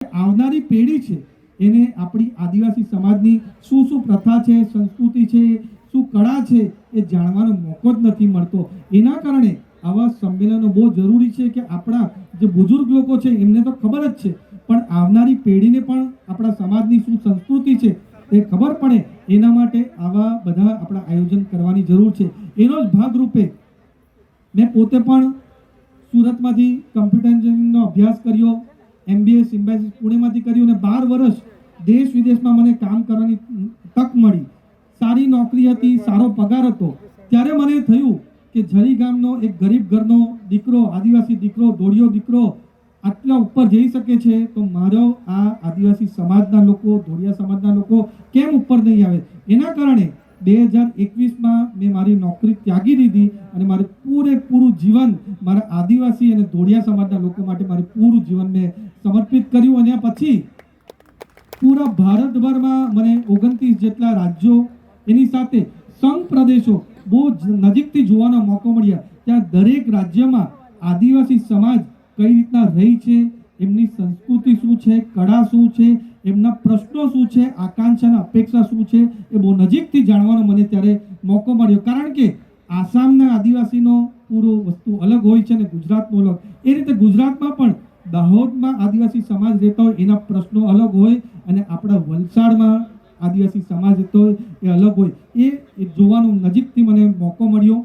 આવનારી પેઢી છે એને આપણી આદિવાસી સમાજની શું શું પ્રથા છે, સંસ્કૃતિ છે, શું કળા છે એ જાણવાનો મોકો જ નથી મળતો. એના કારણે આવા સંમેલનો બહુ જરૂરી છે કે આપણા જે બુઝુર્ગ લોકો છે એમને તો ખબર જ છે, પણ આવનારી પેઢીને પણ આપણા સમાજની શું સંસ્કૃતિ છે એ ખબર પડે, એના માટે આવા બધા આપણા આયોજન કરવાની જરૂર છે. એનો જ ભાગરૂપે મેં પોતે પણ સુરતમાંથી કમ્પ્યુટર એન્જિનિયરિંગનો અભ્યાસ કર્યો, MBA સિમ્બાયસિસ પુણેમાંથી કર્યું અને 12 વર્ષ દેશ વિદેશમાં મને કામ કરવાની તક મળી. સારી નોકરી હતી, સારો પગાર હતો. ત્યારે મને થયું કે જરી ગામનો એક ગરીબ ઘરનો દીકરો, આદિવાસી દીકરો, ધોળિયો દીકરો આટલા ઉપર જઈ શકે છે, તો મારો આ આદિવાસી સમાજના લોકો, ધોળિયા સમાજના લોકો કેમ ઉપર નહીં આવે? એના કારણે 2021માં મેં મારી નોકરી ત્યાગી દીધી અને મારું પૂરેપૂરું જીવન મારા આદિવાસી અને ધોળિયા સમાજના લોકો માટે મારું પૂરું જીવન મેં સમર્પિત કર્યું. અને પછી પૂરા ભારતભરમાં મને 29 જેટલા રાજ્યો, એની સાથે સંઘ પ્રદેશો બહુ નજીકથી જોવાનો મોકો મળ્યા. ત્યાં દરેક રાજ્યમાં આદિવાસી સમાજ કઈ રીતના રહી છે, એમની સંસ્કૃતિ શું છે, કળા શું છે, એમના પ્રશ્નો શું છે, આકાંક્ષા અને અપેક્ષા શું છે, એ બહુ નજીકથી જાણવાનો મને ત્યારે મોકો મળ્યો. કારણ કે આસામના આદિવાસીનો પૂરો વસ્તુ અલગ હોય છે અને ગુજરાતનો અલગ. એ રીતે ગુજરાતમાં પણ દાહોદમાં આદિવાસી સમાજ રહેતો હોય એના પ્રશ્નો અલગ હોય અને આપણા વલસાડમાં આદિવાસી સમાજ રહેતો હોય એ અલગ હોય. એ જોવાનો નજીકથી મને મોકો મળ્યો.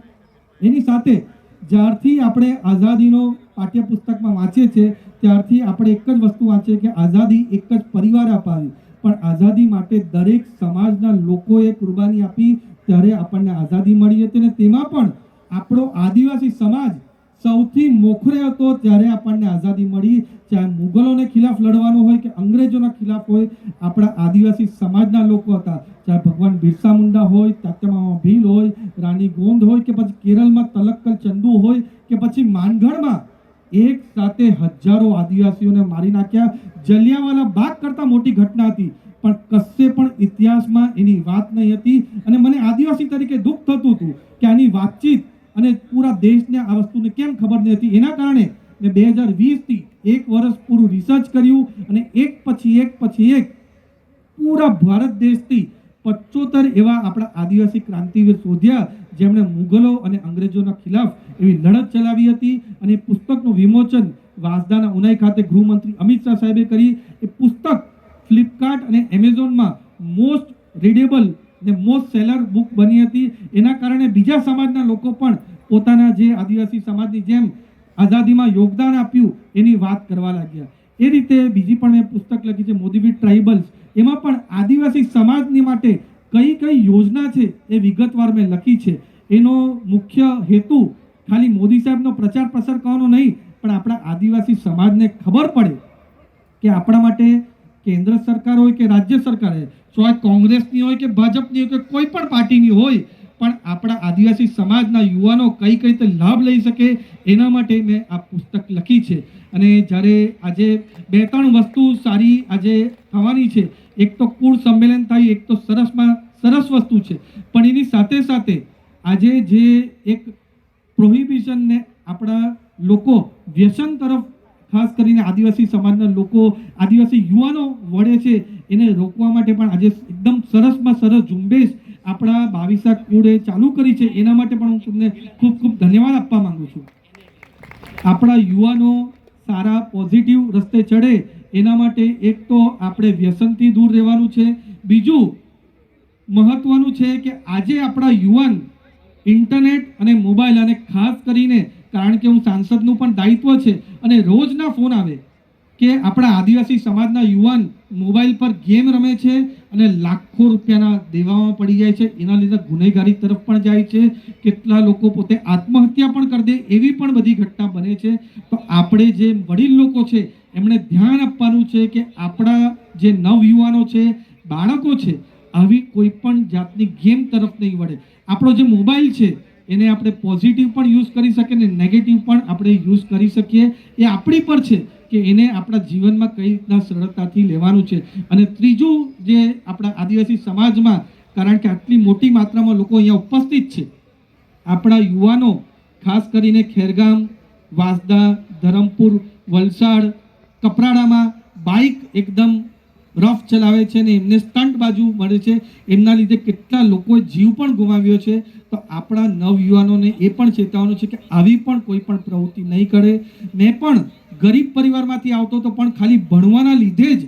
એની સાથે જ્યારથી આપણે આઝાદીનો પાઠ્યપુસ્તકમાં વાંચીએ છીએ ત્યારથી આપણે એક જ વસ્તુ વાંચીએ કે આઝાદી એક જ પરિવારે અપાવી, પણ આઝાદી માટે દરેક સમાજના લોકોએ કુરબાની આપી ત્યારે આપણને આઝાદી મળી હતી. અને તેમાં પણ આપણો આદિવાસી સમાજ સૌથી મોખરે હતો ત્યારે આપણને આઝાદી મળી. ચાહે મુગલોને ખિલાફ લડવાનું હોય કે અંગ્રેજોના ખિલાફ હોય, આપણા આદિવાસી સમાજના લોકો હતા. ચાહે ભગવાન બિરસા મુંડા હોય, તાત્યામામા ભીલ હોય, રાણી ગોંદ હોય કે પછી કેરળમાં તલક્કલ ચંદુ હોય કે પછી માનગઢમાં એક સાથે હજારો આદિવાસીઓને મારી નાખ્યા. જલિયાવાલા બાગ કરતા મોટી ઘટના હતી, પણ કશે પણ ઇતિહાસમાં એની વાત નહીં હતી. અને મને આદિવાસી તરીકે દુઃખ થતું હતું કે આની વાતચીત અને પૂરા દેશને આ વસ્તુને કેમ ખબર નહીં હતી. એના કારણે મેં 2020થી એક વર્ષ પૂરું રિસર્ચ કર્યું અને એક પછી એક પૂરા ભારત દેશથી 75 એવા આપણા આદિવાસી ક્રાંતિવીર શોધ્યા જેમણે મુગલો અને અંગ્રેજોના ખિલાફ એવી લડત ચલાવી હતી. અને પુસ્તકનું વિમોચન વાંસદાના ઉનાઈ ખાતે ગૃહમંત્રી અમિત શાહ સાહેબે કરી. એ પુસ્તક ફ્લિપકાર્ટ અને એમેઝોનમાં મોસ્ટ રીડેબલ ને મોસ્ટ સેલર બુક બની હતી. એના કારણે બીજા સમાજના લોકો પણ પોતાના જે આદિવાસી સમાજની જેમ આઝાદીમાં યોગદાન આપ્યું એની વાત કરવા લાગ્યા. એ રીતે બીજી પણ મેં પુસ્તક લખી છે મોદીવીર ટ્રાઇબલ્સ. એમાં પણ આદિવાસી સમાજની માટે કઈ કઈ યોજના છે એ વિગતવાર મેં લખી છે. એનો મુખ્ય હેતુ ખાલી મોદી સાહેબનો પ્રચાર પ્રસાર કરવાનો નહીં, પણ આપણા આદિવાસી સમાજને ખબર પડે કે આપણા માટે કેન્દ્ર સરકાર હોય કે રાજ્ય સરકાર હોય, ચાહે કોંગ્રેસની હોય કે ભાજપની હોય કે કોઈ પણ પાર્ટીની હોય, પણ આપણા આદિવાસી સમાજના યુવાનો કઈ રીતે લાભ લઈ શકે એના માટે મેં આ પુસ્તક લખી છે. અને જ્યારે આજે 2-3 વસ્તુ સારી આજે થવાની છે. એક તો કુળ સંમેલન થાય, એક તો સરસ વસ્તુ છે, પણ એની સાથે સાથે આજે જે એક પ્રોહિબિશનને આપણા લોકો વ્યસન તરફ ખાસ કરીને આદિવાસી સમાજના લોકો, આદિવાસી યુવાનો વળે છે, એને રોકવા માટે પણ આજે એકદમ સરસમાં સરસ ઝુંબેશ આપણા 22 કુળે ચાલુ કરી છે. એના માટે પણ હું તમને ખૂબ ખૂબ ધન્યવાદ આપવા માંગુ છું. આપણા યુવાનો સારા પોઝિટિવ રસ્તે ચડે એના માટે એક તો આપણે વ્યસનથી દૂર રહેવાનું છે. બીજું મહત્વનું છે કે આજે આપણા યુવાન ઇન્ટરનેટ અને મોબાઈલ, અને ખાસ કરીને કારણ કે હું સાંસદનું પણ દાયિત્વ છે અને રોજના ફોન આવે કે આપણા આદિવાસી સમાજના યુવાન મોબાઈલ પર ગેમ રમે છે અને લાખો રૂપિયાના દેવામાં પડી જાય છે. એના લીધે ગુનેગારી તરફ પણ જાય છે. કેટલા લોકો પોતે આત્મહત્યા પણ કરી દે એવી પણ બધી ઘટના બને છે. તો આપણે જે વડીલ લોકો છે એમણે ધ્યાન આપવાનું છે કે આપણા જે નવયુવાનો છે, બાળકો છે, આવી કોઈ પણ જાતની ગેમ તરફ નહીં વળે. આપણો જે મોબાઈલ છે એને આપણે પોઝિટિવ પણ યુઝ કરી શકીએ ને નેગેટિવ પણ આપણે યુઝ કરી શકીએ. એ આપણી પર છે કે એને આપણા જીવનમાં કઈ રીતના સરળતાથી લેવાનું છે. અને ત્રીજું જે આપણા આદિવાસી સમાજમાં, કારણ કે આટલી મોટી માત્રામાં લોકો અહીંયા ઉપસ્થિત છે, આપણા યુવાનો ખાસ કરીને ખેરગામ, વાંસદા, ધરમપુર, વલસાડ, કપરાડામાં બાઇક એકદમ રફ ચલાવે છે ને એમને સ્ટન્ટ બાજુ મળે છે, એમના લીધે કેટલા લોકોએ જીવ પણ ગુમાવ્યો છે. તો આપણા નવયુવાનોને એ પણ ચેતવવાનું છે કે આવી પણ કોઈ પણ પ્રવૃત્તિ નહીં કરે. મેં પણ ગરીબ પરિવારમાંથી આવતો તો પણ ખાલી ભણવાના લીધે જ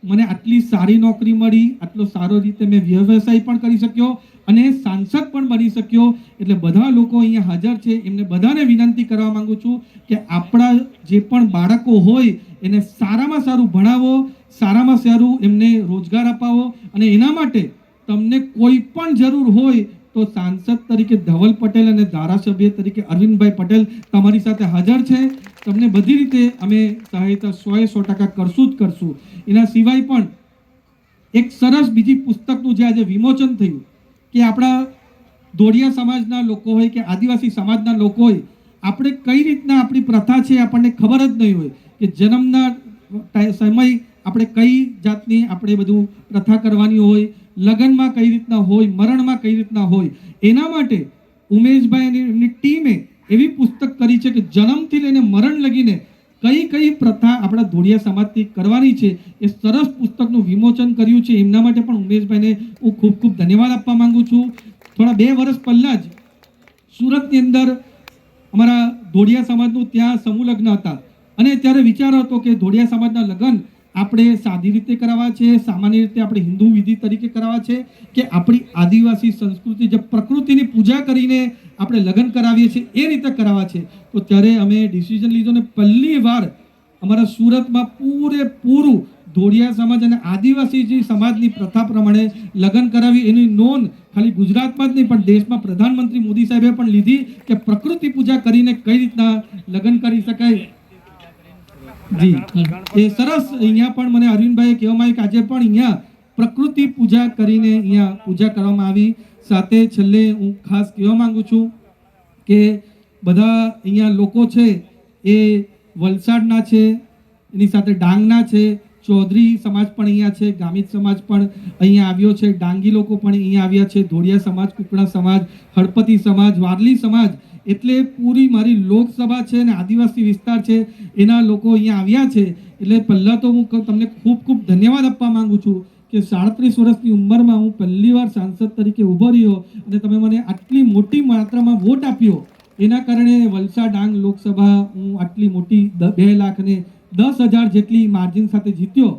મને આટલી સારી નોકરી મળી, આટલો સારો રીતે મેં વ્યવસાય પણ કરી શક્યો અને સાંસદ પણ બની શક્યો. એટલે બધા લોકો અહીંયા હાજર છે એમને બધાને વિનંતી કરવા માંગુ છું કે આપણા જે પણ બાળકો હોય એને સારામાં સારું ભણાવો, સારામાં સારું એમને રોજગાર અપાવો અને એના માટે તમને કોઈ પણ જરૂર હોય તો સાંસદ તરીકે ધવલ પટેલ અને ધારાસભ્ય તરીકે અરવિંદભાઈ પટેલ તમારી સાથે હાજર છે. તમને બધી રીતે અમે સહાયતા 100% કરશું જ કરશું. એના સિવાય પણ એક સરસ બીજી પુસ્તકનું જે આજે વિમોચન થયું કે આપણા ધોળિયા સમાજના લોકો હોય કે આદિવાસી સમાજના લોકો હોય, આપણે કઈ રીતના આપણી પ્રથા છે આપણને ખબર જ નહીં હોય કે જન્મના સમય આપણે કઈ જાતની આપણે બધું પ્રથા કરવાની હોય, લગ્નમાં કઈ રીતના હોય, મરણમાં કઈ રીતના હોય. એના માટે ઉમેશભાઈ અને એમની ટીમે એવી પુસ્તક કરી છે કે જન્મથી લઈને મરણ લગીને કઈ કઈ પ્રથા આપણા ધોળિયા સમાજથી કરવાની છે એ સરસ પુસ્તકનું વિમોચન કર્યું છે. એમના માટે પણ ઉમેશભાઈને હું ખૂબ ખૂબ ધન્યવાદ આપવા માંગુ છું. થોડા 2 વર્ષ પહેલાં જ સુરતની અંદર અમારા ધોળિયા સમાજનું ત્યાં સમૂહ લગ્ન હતા અને ત્યારે વિચાર હતો કે ધોળિયા સમાજના લગ્ન આપણે સાદી રીતે કરાવવા છે, સામાન્ય રીતે આપણે હિન્દુ વિધિ તરીકે કરાવવા છે કે આપણી આદિવાસી સંસ્કૃતિ જે પ્રકૃતિની પૂજા કરીને આપણે લગ્ન કરાવીએ છીએ એ રીતે કરાવવા છે. તો ત્યારે અમે ડિસિઝન લીધો ને પહેલી વાર અમારા સુરતમાં પૂરેપૂરું ધોળિયા સમાજ અને આદિવાસી જે સમાજની પ્રથા પ્રમાણે લગ્ન કરાવી. એની નોંધ ખાલી ગુજરાતમાં જ નહીં પણ દેશમાં પ્રધાનમંત્રી મોદી સાહેબે પણ લીધી કે પ્રકૃતિ પૂજા કરીને કઈ રીતના લગ્ન કરી શકાય. જી એ સરસ. અહીંયા પણ મને અરવિંદભાઈએ કહેવામાં આવ્યું કે આજે પણ અહીંયા પ્રકૃતિ પૂજા કરીને અહીંયા પૂજા કરવામાં આવી. સાથે છેલ્લે હું ખાસ કહેવા માંગુ છું કે બધા અહીંયા લોકો છે એ વલસાડના છે, એની સાથે ડાંગના છે, ચૌધરી સમાજ પણ અહીંયા છે, ગામિત સમાજ પણ અહીંયા આવ્યો છે, ડાંગી લોકો પણ અહીંયા આવ્યા છે, ધોળિયા સમાજ, કુકડા સમાજ, હળપતિ સમાજ, વારલી સમાજ, એટલે પૂરી મારી લોકસભા છે અને આદિવાસી વિસ્તાર છે એના લોકો અહીંયા આવ્યા છે. એટલે પહેલાં તો હું તમને ખૂબ ખૂબ ધન્યવાદ આપવા માંગુ છું કે 37 વર્ષની ઉંમરમાં હું પહેલીવાર સાંસદ તરીકે ઊભો રહ્યો અને તમે મને આટલી મોટી માત્રામાં વોટ આપ્યો. એના કારણે વલસાડ ડાંગ લોકસભા હું આટલી મોટી 2,10,000 જેટલી માર્જિન સાથે જીત્યો.